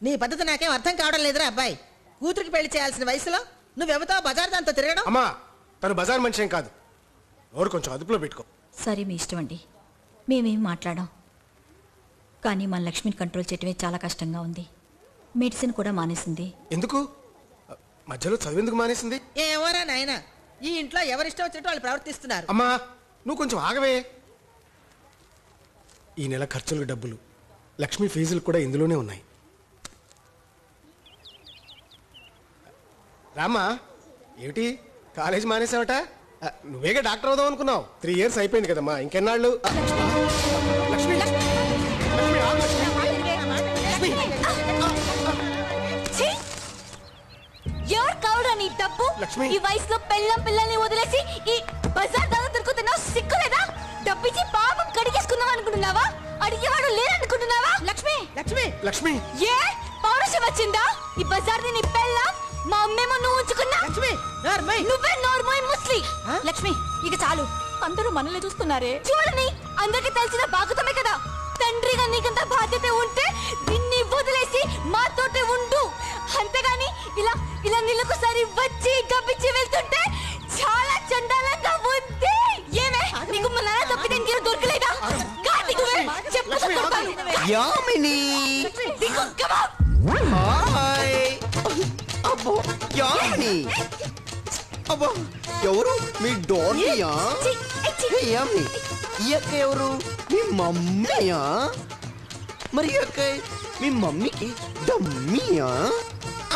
నీ పద్ధతి నాకేం అర్థం కావడం లేదురా అబ్బాయి. కూతురికి పెళ్లి చేయాల్సిన వయసులో నువ్వెవతో బజార్ దాంతో తిరగడం. అమ్మా తను బజార్ మనిషి ఏం కాదు. ఎవరు కొంచెం అదుపులో పెట్టుకో. సరే మీ ఇష్టం అండి, మేమేం మాట్లాడాం. కానీ మన లక్ష్మిని కంట్రోల్ చేయటమే చాలా కష్టంగా ఉంది. మెడిసిన్ కూడా మానేసింది. ఎందుకు? మధ్యలో చదివేందుకు మానేసింది? ఏమోరా నాయన, ఈ ఇంట్లో ఎవరిష్టం వచ్చినట్టు వాళ్ళు ప్రవర్తిస్తున్నారు. అమ్మా నువ్వు కొంచెం ఆగవే. ఈ నెల ఖర్చులకు డబ్బులు, లక్ష్మి ఫీజులు కూడా ఇందులోనే ఉన్నాయి. రామ్మా, ఏమిటి కాలేజ్ మానేసావట? నువ్వేగా డాక్టర్ అవుదాం అనుకున్నావు. 3 years అయిపోయింది కదమ్మా, ఇంకెన్నాళ్ళు? లక్ష్మి ఎవరు కావడా నీ డబ్బు? ఈ వయసులో పిల్లల్ని వదిలేసి ఈ బజార్ దాకా తిరుగుతున్నావు, సిగ్గులేదా? డబ్బిచ్చి పాపం కడిగేసుకుందాం అనుకుంటున్నావా? అడిగేవాడు లేరనుకుంటున్నావా? లక్ష్మి లక్ష్మి లక్ష్మి ఏ పౌరుషం వచ్చిందా? ఈ బజార్ నీ పెళ్ళ మా అమ్మేమో నువ్వు ఉంచుకున్నా. లక్ష్మి నువ్వే నోర్మోయ్ ముస్లి. లక్ష్మి ఇక చాలు, అందరూ మనల్ని చూస్తున్నారే. చూడని అందరికి తెలిసిన బాగుతమే కదా. తండ్రిగా నీకంత బాధ్యత ఉంటే దీన్ని వదిలేసి మాతోటే ఉండు. అంతేగాని ఇలా ఇలా నీళ్ళకోసారి వచ్చి గబ్బిచ్చి వెళ్తుంటే చాలా చండాలంగా ఉంది. ఏమే నీకు మా నాన్న తప్పితే ఇంకేం దొరకలేదా? యామిని హాయ్. అబ్బో యామిని, అబ్బో ఎవరు మీ డోనియా? యామిని ఈ అక్క ఎవరు? మీ మమ్మీయా? మరి అక్క మీ మమ్మీకి డమ్మీయా?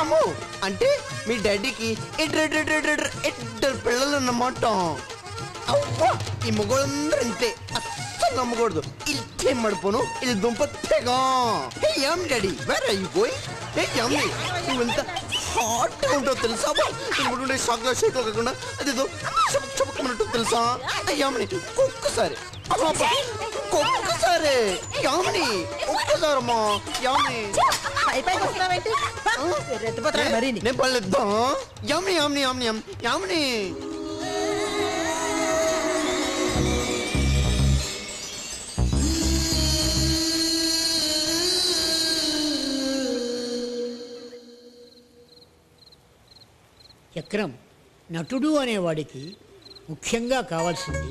అమ్మో అంటే మీ డాడీకి ఇద్దరు పిల్లలు అన్నమాట. ఈ మొగోళ్ళందరూ అంతే, అస్సలు నమ్మకూడదు. ఇల్లు మడిపోను, ఇది దుంపగా. Hey Yam daddy, where are you going? Hey Yami, నువ్వు ఎంత హాట్ ఉంటావు తెలుసా? నువ్వు షాక్లో షేక్లో కాకుండా అదేదో చెప్పుకున్నట్టు తెలుసా? యామిని ఒక్కసారి ఒక్కసారి యామిని ఒక్కసారమ్మా. యామిని నేను పర్లేద్దా? యామిని యామిని యామిని యామిని చక్రం నటుడు అనేవాడికి ముఖ్యంగా కావాల్సింది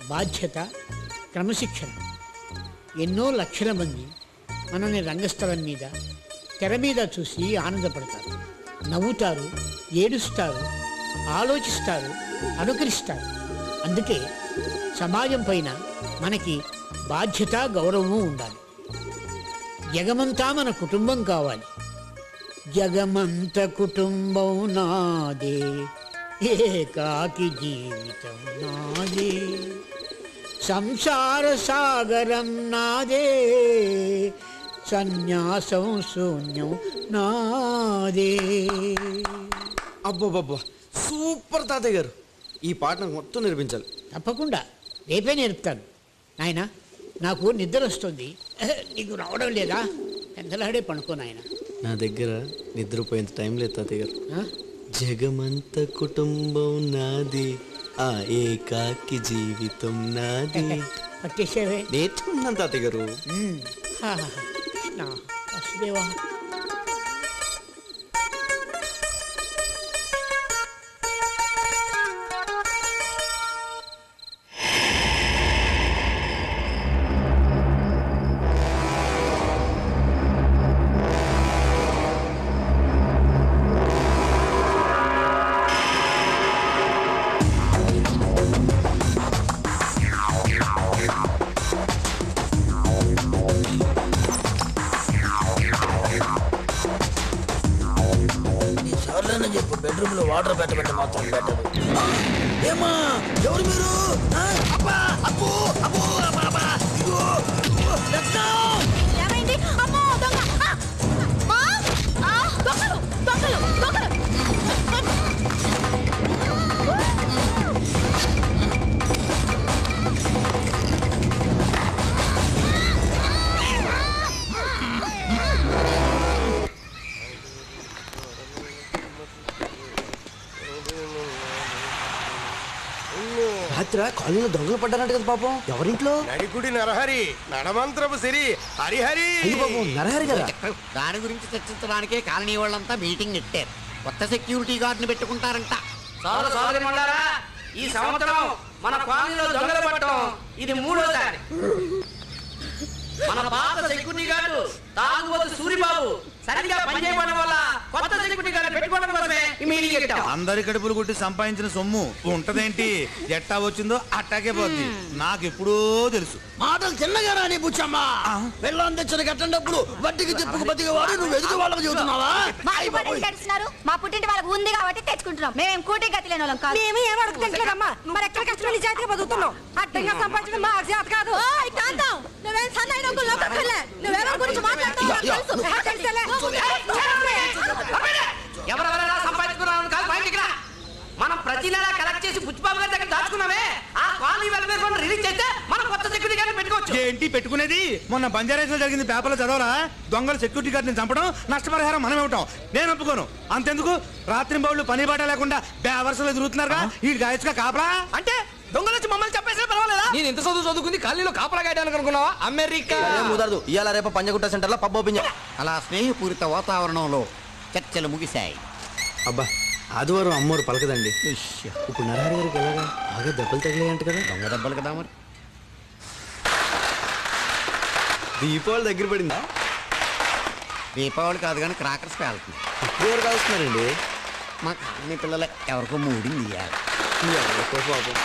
బాధ్యత, క్రమశిక్షణ. ఎన్నో లక్షల మంది మనల్ని రంగస్థలం మీద, తెర మీద చూసి ఆనందపడతారు, నవ్వుతారు, ఏడుస్తారు, ఆలోచిస్తారు, అనుకరిస్తారు. అందుకే సమాజం పైన మనకి బాధ్యత, గౌరవము ఉండాలి. జగమంతా మన కుటుంబం కావాలి. జగమంత కుటుంబం నాదే, ఏకాకి జీవితం నాదే, సంసార సాగరం నాదే, సన్యాసం శూన్యం నాదే. అబ్బోబ్బా సూపర్ తాతయ్య గారు, ఈ పాట నాకు మొత్తం నేర్పించాలి. తప్పకుండా రేపే నేర్పుతాను. నాయన నాకు నిద్ర వస్తుంది, నీకు రావడం లేదా? ఎంతలాడే పడుకో నాయన. నా దగ్గర నిద్రపోయేంత టైం లేదు తాతయ్య గారు. జగమంత కుటుంబం నాది, ఆ ఏకాకి జీవితం నాది. పట్టేసేవే, నేర్చుకున్నాను తాతయ్య గారు. వసుదేవా, బెడ్రూమ్ లో వాటర్ పెట్టబెట్ట మాత్రం బెటర్. ఏమా ఎవరు మీరు? అబ్బా అబ్బో అబ్బో అబ్బా ఇగో ఏమైంది? అమ్మో దొంగ! దొంగలు దొంగలు దొంగలు! ఏంట్రా కాలనీలో దొంగలు పడ్డారంట కదా పాపం ఎవరింట్లో నడికుడి నరహరి నడమంత్రపు సిరి హరిహరి అయ్యి పాపం నరహరి కదా దాని గురించి చర్చించడానికే కాలనీ వాళ్ళంతా మీటింగ్ నెట్టారు. కొత్త సెక్యూరిటీ గార్డుని పెట్టుకుంటారంట. ఈ సంవత్సరం మన కాలనీలో దొంగలు పట్టడం ఇది 3వసారి. మన పాత సెక్యూరిటీ గార్డు తాగుబోతు సూరిబాబు సరిగ్గా పనిచేయడం వల్ల కొత్త సెక్యూరిటీ గార్డు పెట్టుకోవడం కోసమే ఈ మీటింగ్ పెట్టాం. అందరి కడుపులు కొట్టి సంపాదించిన సొమ్ము ఉంటదేంటి? ఎట్టా వచ్చిందో అట్టాకే పోద్ది. నాకు ఎప్పుడూ తెలుసు. మాటలు చిన్నగా రాని బుచ్చమ్మా. వెళ్ళం తెచ్చిన కట్టండప్పుడు వడ్డీకి చెప్పుకు బతికే వాడు నువ్వు ఎదుగు వాళ్ళకి చెబుతున్నావా? మా పుట్టింటి వాళ్ళకి ఉంది కాబట్టి తెచ్చుకుంటున్నాం. మేమేం కూటి గతి లేని వాళ్ళం కాదు. మేము ఏం అడుగుతుంటారమ్మా, మరి ఎక్కడ కష్టం నిజాయితీగా బతుకుతున్నాం. అడ్డంగా సంపాదించడం మా చేత కాదు. నువ్వేం సన్నైన నువ్వేమో గురించి ఎవరెవరైనా సంపాదించుకున్నాం కాదు పాయింట్ ఇక్కడ. మనం ప్రతి నెల కలెక్ట్ చేసి బుచ్చిబాబు గారి దగ్గర దాచుకున్నామే. ఆ కాలనీ వెల్ఫేర్ ఫండ్ రిలీజ్ చేస్తే మనం కొత్త సెక్యూరిటీ గార్డు పెట్టుకోవచ్చు. ఏంటి పెట్టుకునేది? మొన్న బంజారాస్ లో జరిగింది పేపర్లో చదవరా? దొంగలు సెక్యూరిటీ గార్డుని చంపడం, నష్టపరిహారం మనం ఇవ్వటం. నేను ఒప్పుకోను. అంతెందుకు రాత్రి బౌళ్ళు పని బాట లేకుండా బేవర్సలో తిరుగుతున్నారుగా. ఈ గాయచ్గా కాపలా అంటే దొంగలు వచ్చి మమ్మల్ని చెప్పేసినా పర్వాలేదా? నేను ఇంత చదువుకుంది కాలనీలో కాపలా గాయడానికి అనుకున్నావా? అమెరికా కుదరదు. ఇవాళ రేపు పంజగుట్ట సెంటర్ లో పబ్ ఓపెన్ అలా స్నేహపూరిత వాతావరణంలో చర్చలు ముగిశాయి. అబ్బా ఆదివారం అమ్మోరు పలకదండి. ఇప్పుడు నరహరి గారికి ఎలాగా బాగా దెబ్బలు తగిలాయంట కదా. దొంగ దెబ్బలు కదా మరి. దీపావళి దగ్గర పడిందా? దీపావళి కాదు కానీ క్రాకర్స్ పేలుతుంది. ఎవరు కాలుస్తున్నారండి? మా కాలనీ పిల్లలు ఎవరికో మూడింది ఇయ్యాలి. ఎవరికో పాపం.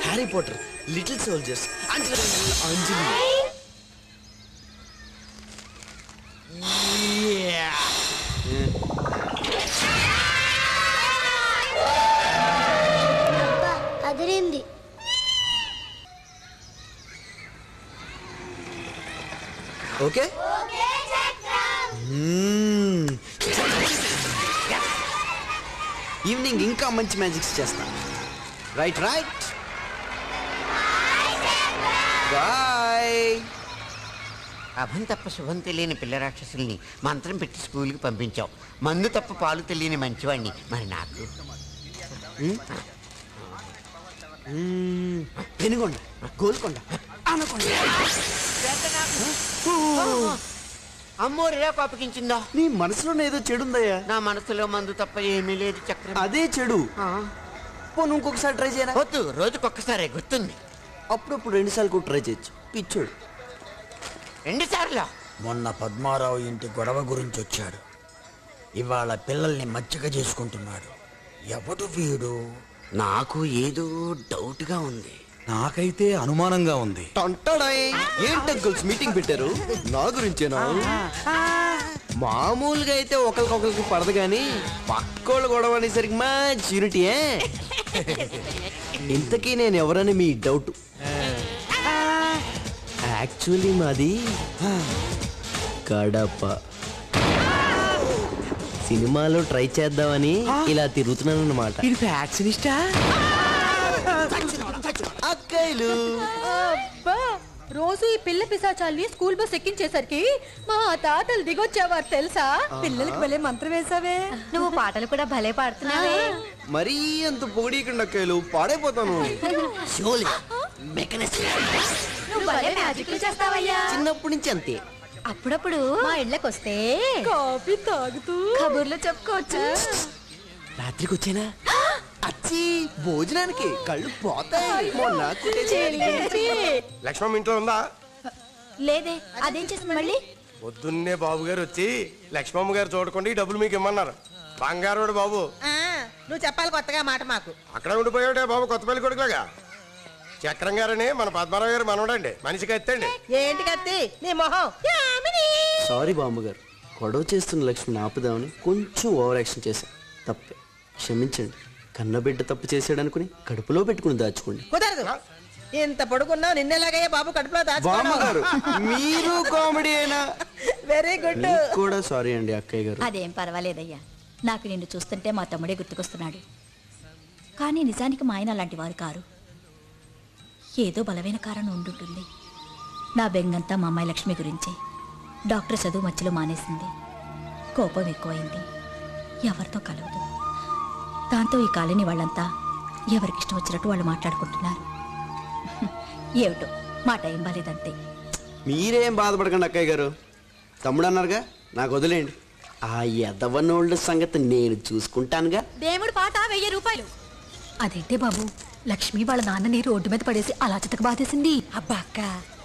హ్యారీ పోటర్, లిటిల్ సోల్జర్స్, అంజలి. అదిరింది. ఓకే ఈవినింగ్ ఇంకా మంచి మ్యాజిక్స్ చేస్తా. Right right bye. అభం తప్ప శుభం తెలియని పిల్ల రాక్షసుల్ని మంత్రం పెట్టి స్కూల్కి పంపించావు. మందు తప్ప పాలు తెలియని మంచివాడిని మరి నాకు. పెనుగొండ, గోల్కొండ, అనకొండ. అమ్మోరు ఇలా కోపగించిందా? నీ మనసులోనే ఏదో చెడుందయ్యా. నా మనసులో మందు తప్ప ఏమీ లేదు చక్రం. అదే చెడు. పోను ఇంకొకసారి ట్రై చేయరా? వద్దు, రోజుకొక్కసారే గుర్తుంది. అప్పుడప్పుడు 2 సార్లు కూడా ట్రై చేయొచ్చు. పిచ్చోడు. 2 సార్లు. మొన్న పద్మారావు ఇంటి గొడవ గురించి వచ్చాడు. ఇవాళ పిల్లల్ని మచ్చిక చేసుకుంటున్నాడు. ఎవడు వీడు? నాకు ఏదో డౌట్గా ఉంది. నాకైతే అనుమానంగా ఉంది. ఏంటి అంకుల్స్ మీటింగ్ పెట్టారు? నా గురించేనా? మామూలుగా అయితే ఒకరికొకరికి పడదు కానీ పక్కోళ్ళు గొడవ అనేసరికి మంచి యూనిటీయే. ఇంతకీ నేను ఎవరని మీ డౌట్. యాక్చువల్లీ మాది కడప. సినిమాలో ట్రై చేద్దామని ఇలా తిరుగుతున్నాను అన్నమాట. అక్కయ్యలు రోజు ఈ పిల్ల పిశాచాల్ని స్కూల్ బస్ ఎక్కించేసరికి మా తాతలు దిగొచ్చేవారు తెలుసా. పిల్లలకి భలే మంత్రం వేసావే. నువ్వు పాటలు కూడా భలే పాడుతున్నావే. మరీ అంత పొగిడీకండి అక్కయ్యలు, పాడైపోతాను. నువ్వు భలే మ్యాజిక్లు చేస్తావయ్యా. చిన్నప్పటి నుంచి అంతే. అప్పుడప్పుడు మా ఇళ్ళకి వస్తే కాఫీ తాగుతూ కబుర్లు చెప్పుకోవచ్చు. రాత్రికి వచ్చేనా? అచ్చి భోజనానికి కళ్ళు పోతాయి. లక్ష్మమ్మ ఇంట్లో ఉందా? లేదే, అదేం చేసింది మళ్ళీ? పొద్దున్నే బాబు గారు వచ్చి లక్ష్మమ్మ గారు చూడకుండా ఈ డబ్బులు మీకు ఇమ్మన్నారు. బంగారోడు బాబు. నువ్వు చెప్పాలి కొత్తగా మాట మాకు. అక్కడ ఉండిపోయాడే బాబు, కొత్తపల్లి కొడుకులాగా. చక్రం గారని మన పద్మారావు గారు మనవడండి. మనిషికి ఎత్తండి. ఏంటి కత్తి నీ మొహం? సారీ బామ్మగారు, గొడవ చేస్తున్న లక్ష్మిని ఆపుదామని కొంచెం ఓవర్ యాక్షన్ చేశాను. తప్పే, క్షమించండి. కన్నబిడ్డ తప్పు చేసాడనుకుని కడుపులో పెట్టుకుని దాచుకోండి. కుదరదు. ఇంత పడుకున్నా నిన్నెలాగయ్యా బాబు కడుపులో బామ్మగారు మీరు కామెడీ అయినా వెరీ గుడ్. కూడా సారీ అండి అక్కయ్య గారు. అదేం పర్వాలేదయ్యా. నాకు నిన్ను చూస్తుంటే మా తమ్ముడే గుర్తుకొస్తున్నాడు. కానీ నిజానికి మా ఆయన అలాంటి వారు కారు. ఏదో బలమైన కారణం ఉండుంటుంది. నా బెంగంతా మా అమ్మాయి లక్ష్మి గురించే. డాక్టర్ చదువు మధ్యలో మానేసింది. కోపం ఎక్కువైంది. ఎవరితో కలవదు. దాంతో ఈ కాలనీ వాళ్ళంతా ఎవరికిష్టం వచ్చినట్టు వాళ్ళు మాట్లాడుకుంటున్నారు. ఏమిటో మా టైం బాలేదంతే. మీరేం బాధపడకండి అక్కయ్య గారు. తమ్ముడు అన్నారుగా, నాకు వదిలేండి. ఆ ఎదవనోళ్ళ సంగతి నేను చూసుకుంటానుగా. దేవుడు పాట 1000 రూపాయలు. అదేంటే బాబు, లక్ష్మి వాళ్ళ నాన్నని రోడ్డు మీద పడేసి అలా చితక బాధేసింది. అబ్బా అక్క,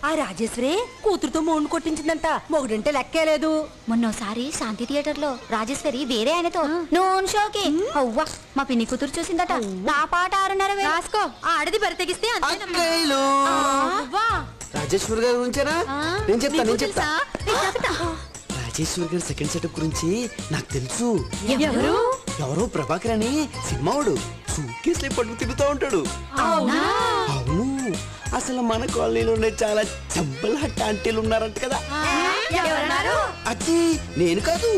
ఆ రాజేశ్వరి కూతురుతో మోండు కొట్టించిందంట. మొగుడంటే లెక్కేలేదు. మొన్నోసారి శాంతి థియేటర్ లో రాజేశ్వరి వేరే ఆయనతో నోన్ షోకి అవ్వా మా పిన్ని కూతురు చూసిందట. నా పాట 6:30 రాసుకో. ఆడది బరితెగిస్తే అక్కయ్యలు రాజేశ్వరి గారి గురించేనా? నేను చెప్తా. రాజేశ్వరి గారి సెకండ్ సెటప్ గురించి నాకు తెలుసు. ఎవరో ప్రభాకర్ అని సినిమావాడు సూట్కేసులే పట్టుకు తిరుగుతూ ఉంటాడు. అవును, అసలు మన కాలనీలోనే చాలా చంపల హట్ ఆంటీలు ఉన్నారంట కదా. అది నేను కాదు,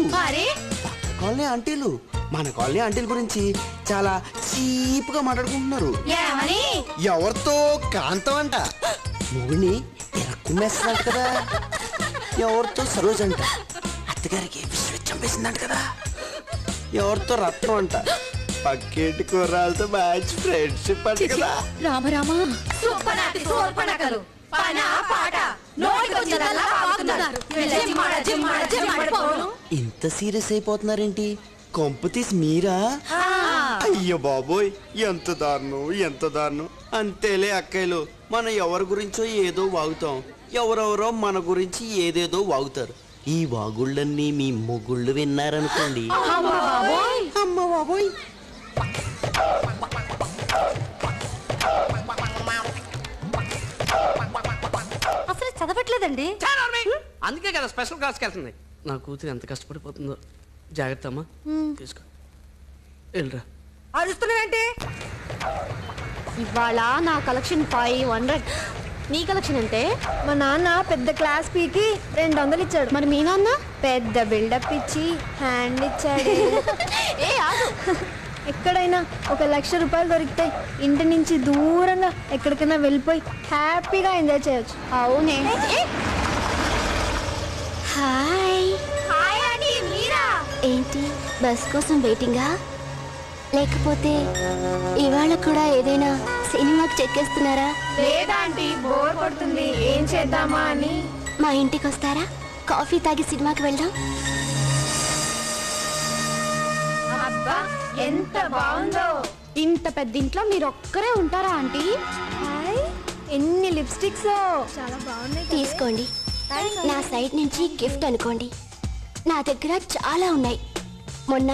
కాలనీ ఆంటీలు. మన కాలనీ ఆంటీల గురించి చాలా చీప్ గా మాట్లాడుకుంటున్నారు. ఎవరితో కాంతం అంట మొగుని ఎరక్కుమేస్తున్నాడు కదా. ఎవరితో సరోజ్ అంట అత్తగారికి చంపేసిందంట కదా. ఎవరితో రత్నం అంట పక్కేటి కుర్రాలతో మ్యాచ్ ఫ్రెండ్షిప్ అంట కదా. రామరామా ఇంత సీరియస్ అయిపోతున్నారేంటి? కొంపు తీసి మీరా? అయ్యో బాబోయ్, ఎంత దారుణం. అంతేలే అక్కయ్యలు, మనం ఎవరి గురించో ఏదో వాగుతాం, ఎవరెవరో మన గురించి ఏదేదో వాగుతారు. ఈ వాగుళ్ళన్నీ మీ మొగుళ్ళు విన్నారనుకోండి. అమ్మ బాబోయ్. అసలు చదవట్లేదండి. అందుకే కదా స్పెషల్ క్లాస్కి వెళ్తుంది. నా కూతురు ఎంత కష్టపడిపోతుందో. జాగ్రత్త అమ్మా, తీసుకో వెళ్ళరా. అరుస్తున్నావేంటి? ఇవాళ నా కలెక్షన్ 500. నీ కలెక్షన్ అంటే? మా నాన్న పెద్ద క్లాస్ పీకి 200 ఇచ్చాడు. మరి మీ నాన్న పెద్ద బిల్డప్ ఇచ్చి హ్యాండ్ ఇచ్చాడు. ఏ ఆగు. ఎక్కడైనా 1,00,000 రూపాయలు దొరికితే ఇంటి నుంచి దూరంగా ఎక్కడికైనా వెళ్ళిపోయి హ్యాపీగా ఎంజాయ్ చేయొచ్చు. అవునే. హాయ్ అండి, మీరా? ఏంటి బస్ కోసం వెయిటింగా? లేకపోతే ఇవాళ కూడా ఏదైనా సినిమాకి చెక్కేస్తున్నారా? లేదా ఆంటీ, బోర్ కొడుతుంది, ఏం చేద్దామా అని. మా ఇంటికి వస్తారా? కాఫీ తాగి సినిమాకి వెళ్దాం. అబ్బా ఎంత బాగుందో. ఇంత పెద్ద ఇంట్లో మీరు ఒక్కరే ఉంటారా ఆంటీ? హాయ్, ఎన్ని లిప్స్టిక్స్ చాలా బాగున్నాయి. తీసుకోండి, నా సైడ్ నుంచి గిఫ్ట్ అనుకోండి. నా దగ్గర చాలా ఉన్నాయి. మొన్న